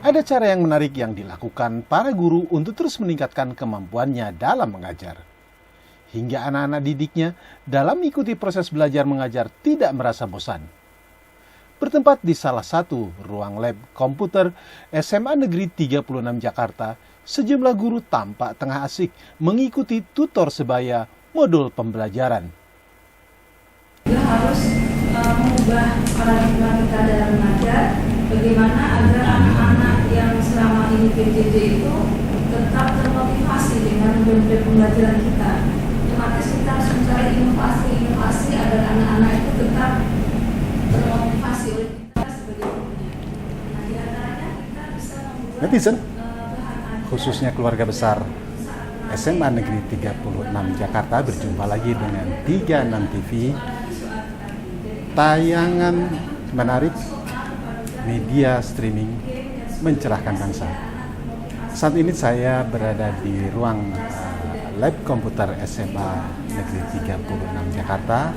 Ada cara yang menarik yang dilakukan para guru untuk terus meningkatkan kemampuannya dalam mengajar. Hingga anak-anak didiknya dalam mengikuti proses belajar mengajar tidak merasa bosan. Bertempat di salah satu ruang lab komputer SMA Negeri 36 Jakarta, sejumlah guru tampak tengah asik mengikuti tutor sebaya modul pembelajaran. Kita harus mengubah paradigma kita dalam mengajar, bagaimana agar anak-anak yang selama ini PJJ itu tetap termotivasi dengan metode pembelajaran kita. Otomatis kita harus mencari inovasi agar anak-anak itu tetap termotivasi oleh kita sebagai gurunya. Nah, di antaranya kita bisa membuat Netizen, khususnya keluarga besar SMA Negeri 36 Jakarta, berjumpa lagi dengan 36 TV, tayangan menarik media streaming mencerahkan bangsa. Saat ini saya berada di ruang lab komputer SMA Negeri 36 Jakarta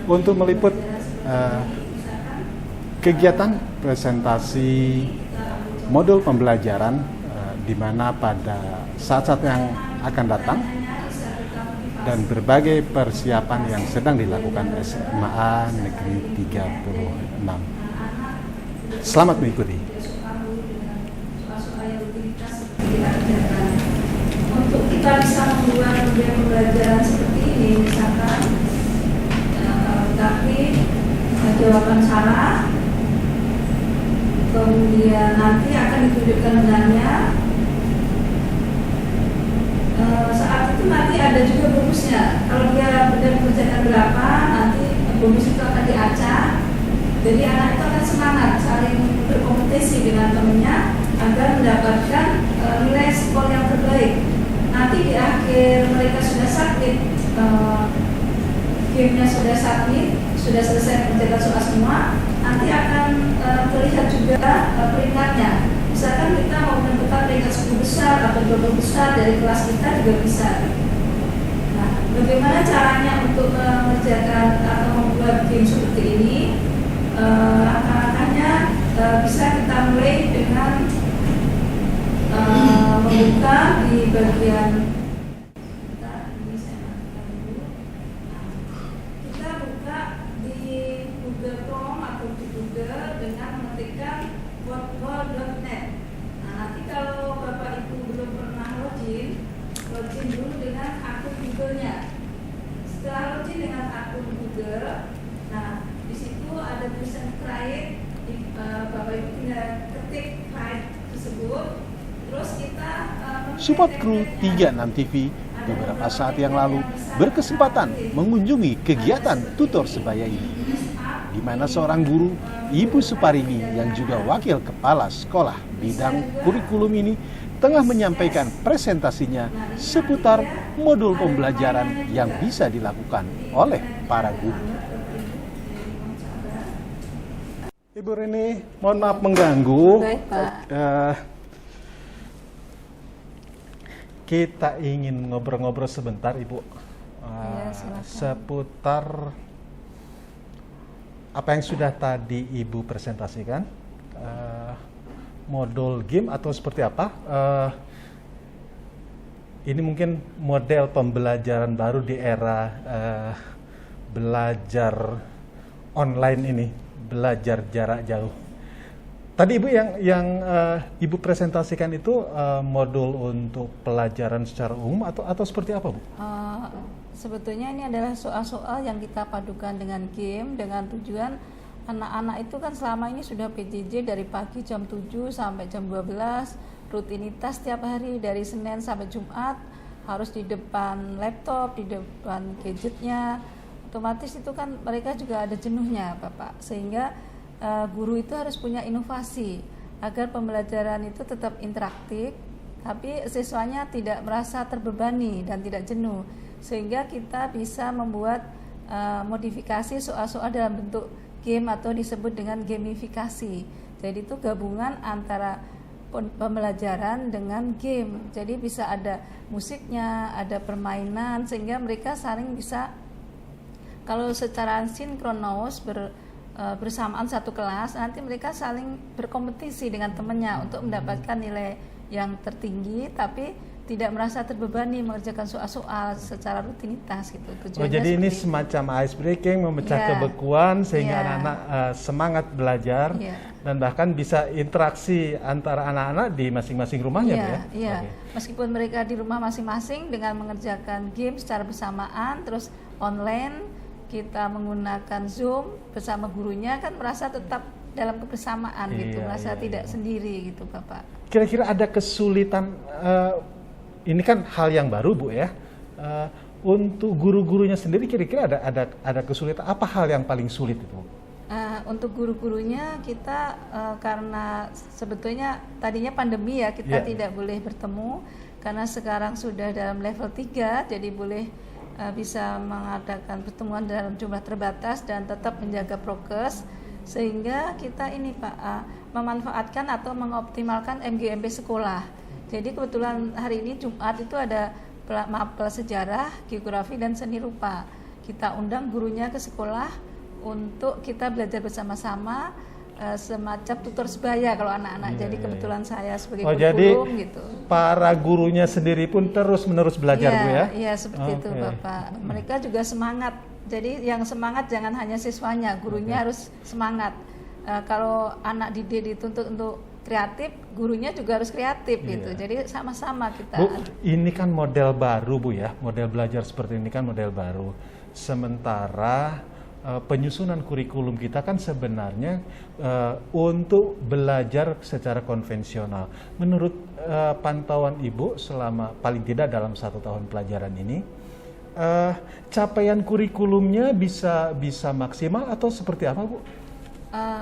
untuk meliput kegiatan presentasi modul pembelajaran di mana pada saat-saat yang akan datang dan berbagai persiapan yang sedang dilakukan SMA Negeri 36. Selamat mengikuti. Untuk kita bisa membuat media pembelajaran seperti ini, misalkan tapi jawaban salah, kemudian nanti akan ditunjukkan benarnya. Saat itu nanti ada juga bonusnya. Kalau dia benar mengerjakan berapa, nanti bonus itu akan diacak. Jadi anak itu akan semangat saling berkompetisi dengan temannya agar mendapatkan nilai skor yang terbaik. Nanti di akhir mereka sudah submit, gamenya sudah submit, sudah selesai mengerjakan soal semua, nanti akan terlihat juga peringkatnya. Misalkan kita mau menentukan peringkat 10 besar atau 20 besar dari kelas kita juga bisa. Nah, bagaimana caranya untuk mengerjakan atau membuat game seperti ini? Langkah-langkahnya bisa kita mulai dengan membuka di bagian kita buka di Google Chrome atau di Google dengan mengetikkan wordwall.net. Nah, nanti kalau Bapak Ibu belum pernah login dulu dengan akun Google-nya. Setelah login dengan akun Google, nah di situ ada tulisan create. Bapak Ibu tinggal ketik create tersebut. Terus kita Support kru 36 TV beberapa saat yang lalu berkesempatan mengunjungi kegiatan tutor sebaya ini, di mana seorang guru, Ibu Suparini, yang juga wakil kepala sekolah bidang kurikulum ini tengah menyampaikan presentasinya seputar modul pembelajaran yang bisa dilakukan oleh para guru. Ibu Rini, mohon maaf mengganggu. Baik, Pak. Kita ingin ngobrol-ngobrol sebentar, Ibu, Iya, silakan. seputar apa yang sudah tadi Ibu presentasikan, modul game atau seperti apa. Ini mungkin model pembelajaran baru di era belajar online ini, belajar jarak jauh. Tadi Ibu yang Ibu presentasikan itu modul untuk pelajaran secara umum atau seperti apa, Bu? Sebetulnya ini adalah soal-soal yang kita padukan dengan game dengan tujuan anak-anak itu kan selama ini sudah PJJ dari pagi jam 7 sampai jam 12, rutinitas setiap hari dari Senin sampai Jumat harus di depan laptop, di depan gadgetnya. Otomatis itu kan mereka juga ada jenuhnya, Bapak. Sehingga guru itu harus punya inovasi agar pembelajaran itu tetap interaktif, tapi siswanya tidak merasa terbebani dan tidak jenuh, sehingga kita bisa membuat modifikasi soal-soal dalam bentuk game atau disebut dengan gamifikasi. Jadi itu gabungan antara pembelajaran dengan game. Jadi bisa ada musiknya, ada permainan, sehingga mereka saling bisa, kalau secara sinkronos bersamaan satu kelas, nanti mereka saling berkompetisi dengan temannya untuk mendapatkan nilai yang tertinggi, tapi tidak merasa terbebani mengerjakan soal-soal secara rutinitas gitu. Tujuannya jadi ini seperti semacam ice breaking, memecah Iya. kebekuan sehingga Iya. anak-anak semangat belajar Iya. dan bahkan bisa interaksi antara anak-anak di masing-masing rumahnya, Bu, ya. Iya. Oke. Meskipun mereka di rumah masing-masing dengan mengerjakan game secara bersamaan, terus online kita menggunakan Zoom bersama gurunya, kan merasa tetap dalam kebersamaan gitu, Iya, merasa iya, tidak iya. sendiri gitu, Bapak. Kira-kira ada kesulitan, ini kan hal yang baru, Bu, ya. Untuk guru-gurunya sendiri kira-kira ada kesulitan, apa hal yang paling sulit itu? Untuk guru-gurunya kita karena sebetulnya tadinya pandemi ya, kita Iya. tidak boleh bertemu, karena sekarang sudah dalam level 3, jadi boleh bisa mengadakan pertemuan dalam jumlah terbatas dan tetap menjaga prokes, sehingga kita ini Pak memanfaatkan atau mengoptimalkan MGMP sekolah. Jadi kebetulan hari ini Jumat itu ada mapel sejarah, geografi dan seni rupa. Kita undang gurunya ke sekolah untuk kita belajar bersama-sama, semacam tutor sebaya kalau anak-anak. Jadi kebetulan saya sebagai jadi kurikulum gitu. para gurunya sendiri pun terus-menerus belajar, Bu, ya? Iya, seperti itu Oke. Bapak. Mereka juga semangat. Jadi yang semangat jangan hanya siswanya, gurunya harus semangat. Kalau anak didik dituntut untuk kreatif, gurunya juga harus kreatif gitu. Iya. Jadi sama-sama kita. Bu, ini kan model baru, Bu, ya. Model belajar seperti ini kan model baru. Sementara penyusunan kurikulum kita kan sebenarnya untuk belajar secara konvensional. Menurut pantauan Ibu selama paling tidak dalam 1 tahun pelajaran ini, capaian kurikulumnya bisa maksimal atau seperti apa, Bu?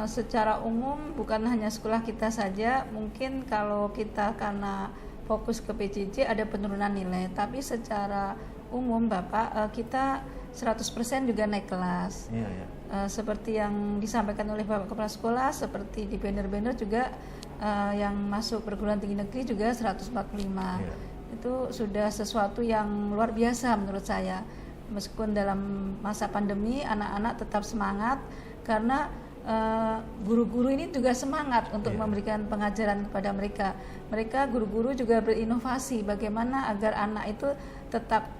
Secara umum bukan hanya sekolah kita saja, mungkin kalau kita karena fokus ke PJJ ada penurunan nilai, tapi secara umum Bapak kita 100% juga naik kelas. Iya, iya. Seperti yang disampaikan oleh Bapak Kepala Sekolah, seperti di banner-banner juga yang masuk perguruan tinggi negeri juga 145. Iya. Itu sudah sesuatu yang luar biasa menurut saya. Meskipun dalam masa pandemi anak-anak tetap semangat karena guru-guru ini juga semangat untuk memberikan pengajaran kepada mereka. Mereka guru-guru juga berinovasi bagaimana agar anak itu tetap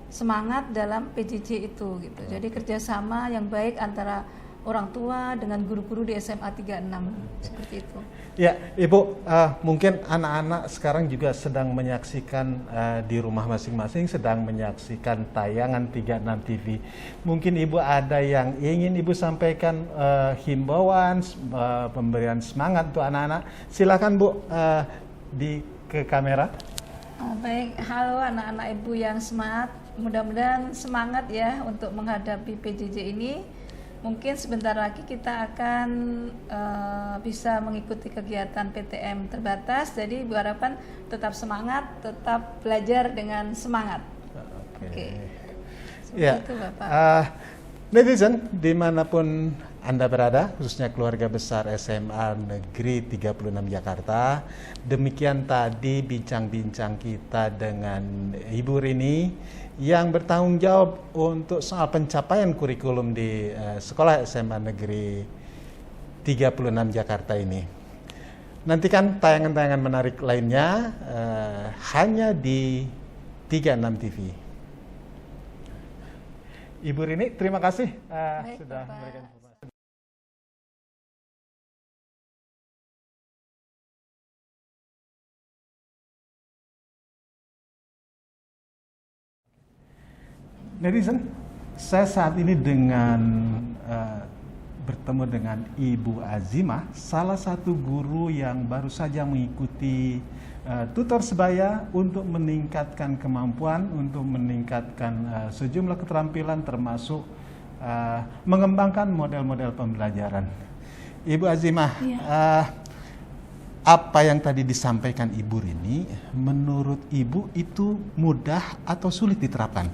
semangat dalam PJJ itu gitu. Jadi kerjasama yang baik antara orang tua dengan guru-guru di SMA 36 seperti itu. Ya, Ibu, mungkin anak-anak sekarang juga sedang menyaksikan di rumah masing-masing, sedang menyaksikan tayangan 36 TV. Mungkin Ibu ada yang ingin Ibu sampaikan, himbauan, pemberian semangat untuk anak-anak. Silakan, Bu, ke kamera. Baik, halo anak-anak Ibu yang semangat. Mudah-mudahan semangat ya untuk menghadapi PJJ ini. Mungkin sebentar lagi kita akan bisa mengikuti kegiatan PTM terbatas. Jadi Ibu harapkan tetap semangat, tetap belajar dengan semangat. Oke. Seperti Ya, itu Bapak. netizen dimanapun Anda berada, khususnya keluarga besar SMA Negeri 36 Jakarta. Demikian tadi bincang-bincang kita dengan Ibu Rini yang bertanggung jawab untuk soal pencapaian kurikulum di Sekolah SMA Negeri 36 Jakarta ini. Nantikan tayangan-tayangan menarik lainnya hanya di 36 TV. Ibu Rini, terima kasih Baik, sudah Bapak. memberikan informasi. Netizen, saya saat ini bertemu dengan Ibu Azimah, salah satu guru yang baru saja mengikuti tutor sebaya untuk meningkatkan kemampuan, untuk meningkatkan sejumlah keterampilan termasuk mengembangkan model-model pembelajaran. Ibu Azimah, apa yang tadi disampaikan Ibu Rini, menurut Ibu itu mudah atau sulit diterapkan?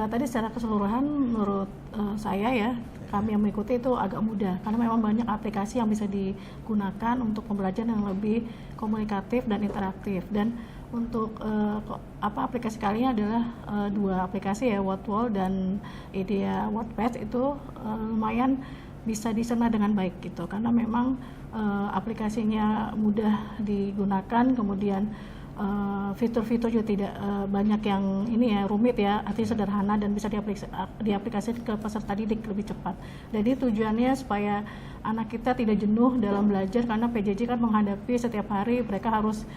Tadi secara keseluruhan menurut saya ya, kami yang mengikuti itu agak mudah karena memang banyak aplikasi yang bisa digunakan untuk pembelajaran yang lebih komunikatif dan interaktif, dan Untuk aplikasi kalinya adalah dua aplikasi ya, Wordwall dan Idea WordPad itu lumayan bisa dicerna dengan baik gitu, karena memang aplikasinya mudah digunakan, kemudian fitur-fitur juga tidak banyak yang ini ya rumit ya, artinya sederhana dan bisa diaplikasikan ke peserta didik lebih cepat. Jadi tujuannya supaya anak kita tidak jenuh dalam belajar, karena PJJ kan menghadapi setiap hari mereka harus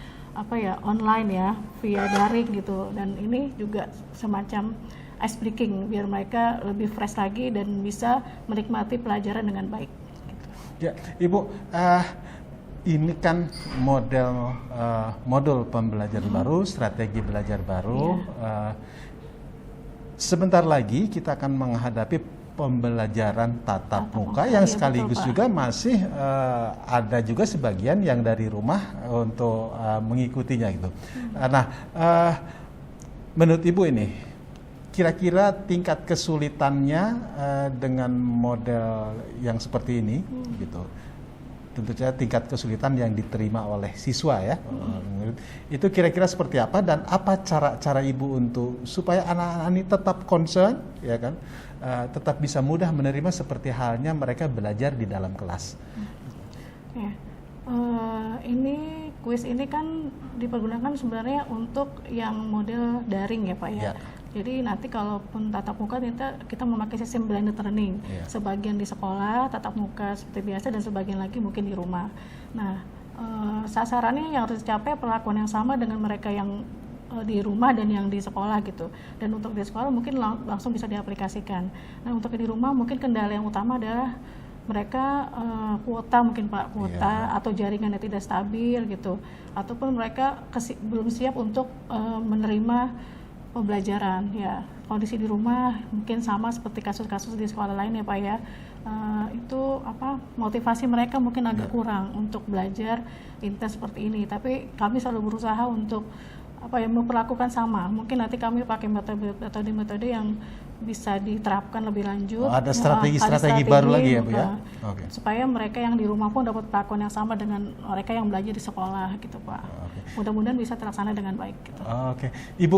online ya, via daring gitu, dan ini juga semacam ice breaking biar mereka lebih fresh lagi dan bisa menikmati pelajaran dengan baik gitu. Ya, Ibu, ini kan modul pembelajaran baru, strategi belajar baru. Sebentar lagi kita akan menghadapi pembelajaran tatap muka yang sekaligus juga masih ada juga sebagian yang dari rumah untuk mengikutinya gitu. Nah, menurut Ibu ini kira-kira tingkat kesulitannya dengan model yang seperti ini gitu. Tentu saja tingkat kesulitan yang diterima oleh siswa ya. Itu kira-kira seperti apa, dan apa cara Ibu untuk supaya anak-anak ini tetap concern ya kan? Tetap bisa mudah menerima seperti halnya mereka belajar di dalam kelas. Ya. Ini kuis ini kan dipergunakan sebenarnya untuk yang model daring ya Pak ya. Jadi nanti kalaupun tatap muka kita memakai sistem blended learning. Sebagian di sekolah tatap muka seperti biasa dan sebagian lagi mungkin di rumah. Nah, sasarannya yang harus dicapai perlakuan yang sama dengan mereka yang di rumah dan yang di sekolah gitu. Dan untuk di sekolah mungkin langsung bisa diaplikasikan. Nah, untuk di rumah mungkin kendala yang utama adalah mereka kuota mungkin Pak, atau jaringannya tidak stabil gitu, ataupun mereka belum siap untuk menerima pembelajaran ya. Kondisi di rumah mungkin sama seperti kasus-kasus di sekolah lain ya Pak ya. Itu motivasi mereka mungkin agak kurang untuk belajar intens seperti ini. Tapi kami selalu berusaha untuk memperlakukan sama. Mungkin nanti kami pakai metode-metode yang bisa diterapkan lebih lanjut. Ada strategi baru lagi ya Bu ya. Supaya mereka yang di rumah pun dapat perlakuan yang sama dengan mereka yang belajar di sekolah gitu Pak. Mudah-mudahan bisa terlaksana dengan baik gitu. Ibu,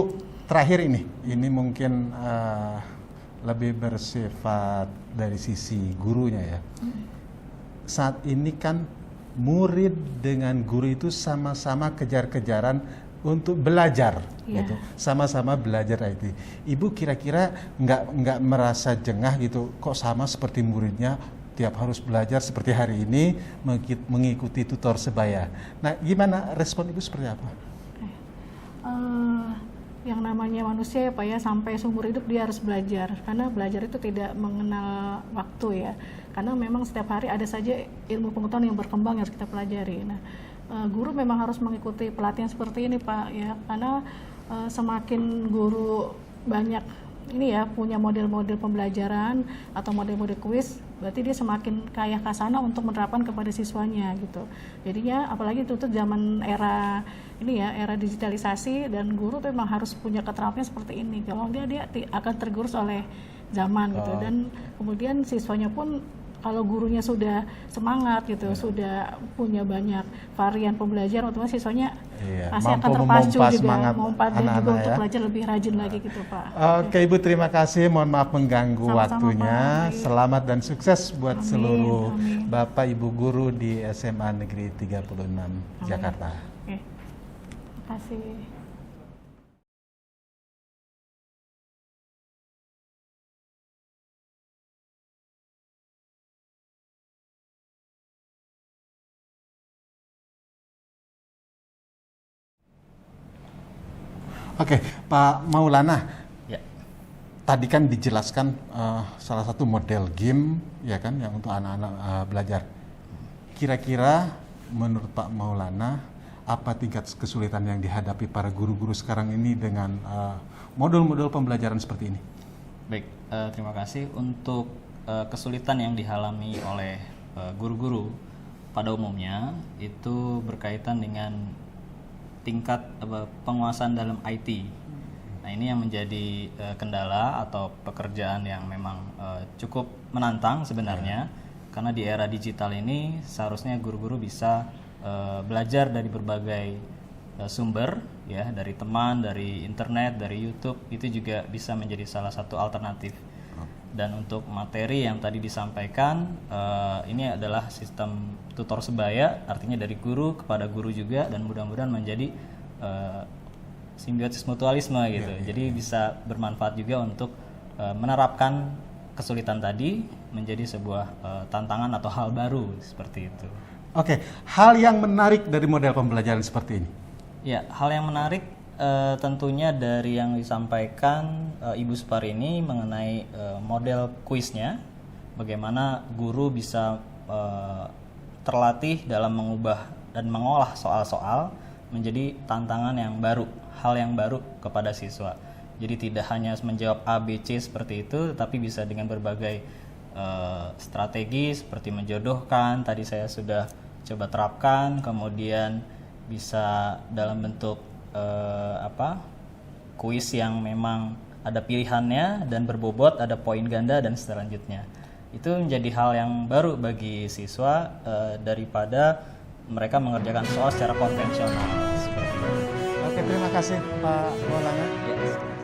terakhir ini mungkin lebih bersifat dari sisi gurunya ya. Saat ini kan murid dengan guru itu sama-sama kejar-kejaran untuk belajar, gitu. Sama-sama belajar IT. Ibu kira-kira nggak merasa jengah gitu? Kok sama seperti muridnya tiap harus belajar seperti hari ini mengikuti tutor sebaya. Nah, gimana respon Ibu seperti apa? Yang namanya manusia ya Pak ya, sampai seumur hidup dia harus belajar, karena belajar itu tidak mengenal waktu ya. Karena memang setiap hari ada saja ilmu pengetahuan yang berkembang yang harus kita pelajari. Nah, guru memang harus mengikuti pelatihan seperti ini Pak ya, karena semakin guru banyak ini ya punya model-model pembelajaran atau model-model kuis, berarti dia semakin kaya khasana untuk menerapkan kepada siswanya gitu. Jadinya apalagi itu zaman era ini ya, era digitalisasi, dan guru tuh memang harus punya keterampilan seperti ini. Kalau dia akan tergerus oleh zaman gitu. Dan kemudian siswanya pun kalau gurunya sudah semangat gitu, sudah punya banyak varian pembelajaran, otomatis siswanya pasti akan terpacu juga, juga untuk belajar lebih rajin lagi gitu Pak. Oke Ibu, terima kasih. Mohon maaf mengganggu waktunya. Selamat dan sukses buat seluruh Bapak Ibu guru di SMA Negeri 36 Jakarta. Terima kasih. Oke, Pak Maulana, tadi kan dijelaskan salah satu model game ya kan yang untuk anak-anak belajar. Kira-kira menurut Pak Maulana apa tingkat kesulitan yang dihadapi para guru-guru sekarang ini dengan modul-modul pembelajaran seperti ini? Baik, terima kasih. Untuk kesulitan yang dialami oleh guru-guru pada umumnya itu berkaitan dengan tingkat penguasaan dalam IT. Nah, ini yang menjadi kendala atau pekerjaan yang memang cukup menantang sebenarnya, karena di era digital ini seharusnya guru-guru bisa belajar dari berbagai sumber ya, dari teman, dari internet, dari YouTube, itu juga bisa menjadi salah satu alternatif. Dan untuk materi yang tadi disampaikan, ini adalah sistem tutor sebaya, artinya dari guru kepada guru juga, dan mudah-mudahan menjadi simbiosis mutualisme gitu. Jadi bisa bermanfaat juga untuk menerapkan kesulitan tadi menjadi sebuah tantangan atau hal baru seperti itu. Oke, hal yang menarik dari model pembelajaran seperti ini? Ya, hal yang menarik tentunya dari yang disampaikan Ibu Supari ini mengenai model kuisnya, bagaimana guru bisa terlatih dalam mengubah dan mengolah soal-soal menjadi tantangan yang baru, hal yang baru kepada siswa. Jadi tidak hanya menjawab A, B, C seperti itu, tetapi bisa dengan berbagai strategi seperti menjodohkan, tadi saya sudah coba terapkan, kemudian bisa dalam bentuk kuis yang memang ada pilihannya dan berbobot, ada poin ganda dan selanjutnya. Itu menjadi hal yang baru bagi siswa daripada mereka mengerjakan soal secara konvensional seperti itu. Oke, terima kasih Pak Maulana. Ya.